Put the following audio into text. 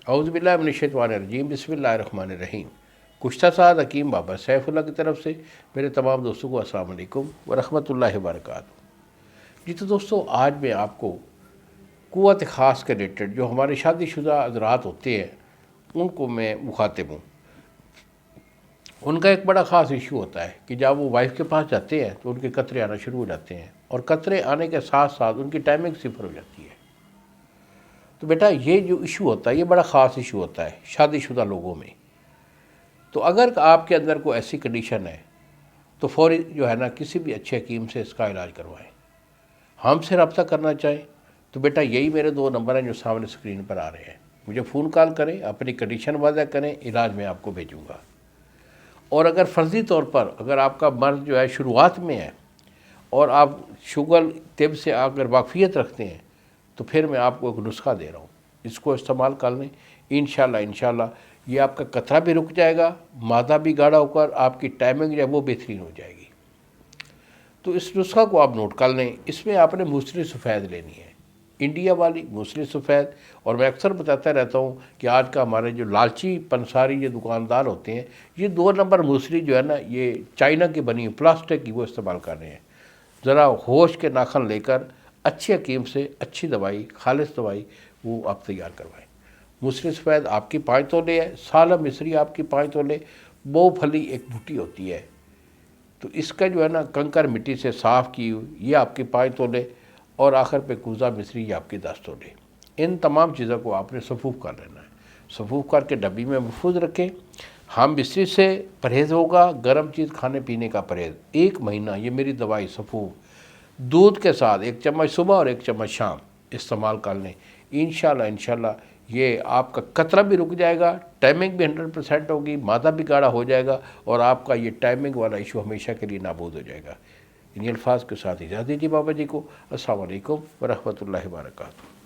اعوذ باللہ من الشیطان الرجیم، بسم اللہ الرحمن الرحیم۔ کشتہ سعد حکیم بابا سیف اللہ کی طرف سے میرے تمام دوستوں کو السلام علیکم ورحمۃ اللہ وبرکاتہ۔ جی تو دوستو، آج میں آپ کو قوت خاص کے ریلیٹڈ جو ہمارے شادی شدہ حضرات ہوتے ہیں ان کو میں مخاطب ہوں۔ ان کا ایک بڑا خاص ایشو ہوتا ہے کہ جب وہ وائف کے پاس جاتے ہیں تو ان کے قطرے آنا شروع ہو جاتے ہیں، اور قطرے آنے کے ساتھ ساتھ ان کی ٹائمنگ صفر ہو جاتی ہے۔ تو بیٹا یہ جو ایشو ہوتا ہے یہ بڑا خاص ایشو ہوتا ہے شادی شدہ لوگوں میں۔ تو اگر آپ کے اندر کوئی ایسی کنڈیشن ہے تو فوری جو ہے نا کسی بھی اچھے حکیم سے اس کا علاج کروائیں۔ ہم سے رابطہ کرنا چاہیں تو بیٹا یہی میرے 2 نمبر ہیں جو سامنے اسکرین پر آ رہے ہیں، مجھے فون کال کریں، اپنی کنڈیشن واضح کریں، علاج میں آپ کو بھیجوں گا۔ اور اگر فرضی طور پر اگر آپ کا مرض جو ہے شروعات میں ہے اور آپ شوگر طب سے اگر واقفیت رکھتے ہیں تو پھر میں آپ کو ایک نسخہ دے رہا ہوں، اس کو استعمال کر لیں۔ انشاءاللہ یہ آپ کا قطرہ بھی رک جائے گا، مادہ بھی گاڑھا ہو کر آپ کی ٹائمنگ جو ہے وہ بہترین ہو جائے گی۔ تو اس نسخہ کو آپ نوٹ کر لیں۔ اس میں آپ نے موسلی سفید لینی ہے، انڈیا والی موسلی سفید۔ اور میں اکثر بتاتا رہتا ہوں کہ آج کا ہمارے جو لالچی پنساری یہ دکاندار ہوتے ہیں، یہ 2 نمبر موسلی جو ہے نا یہ چائنا کی بنی پلاسٹک کی وہ استعمال کر رہے ہیں۔ ذرا ہوش کے ناخن لے کر اچھے حکیم سے اچھی دوائی، خالص دوائی وہ آپ تیار کروائیں۔ موسلی سفید آپ کی 5 تولے ہے، سالم مصری آپ کی 5 تولے، بو پھلی ایک بوٹی ہوتی ہے تو اس کا جو ہے نا کنکر مٹی سے صاف کی ہوئی یہ آپ کی 5 تولے، اور آخر پہ کوزہ مصری یہ آپ کی 10 تولے۔ ان تمام چیزوں کو آپ نے صفوف کر لینا ہے، صفوف کر کے ڈبی میں محفوظ رکھیں۔ ہم مصری سے پرہیز ہوگا، گرم چیز کھانے پینے کا پرہیز۔ 1 مہینہ یہ میری دوائی صفوف دودھ کے ساتھ 1 چمچ صبح اور 1 چمچ شام استعمال کر لیں۔ انشاءاللہ یہ آپ کا قطرہ بھی رک جائے گا، ٹائمنگ بھی 100% ہوگی، مادہ بھی گاڑھا ہو جائے گا، اور آپ کا یہ ٹائمنگ والا ایشو ہمیشہ کے لیے نابود ہو جائے گا۔ انہی الفاظ کے ساتھ اجازت دیجیے بابا جی کو۔ السلام علیکم ورحمۃ اللہ وبرکاتہ۔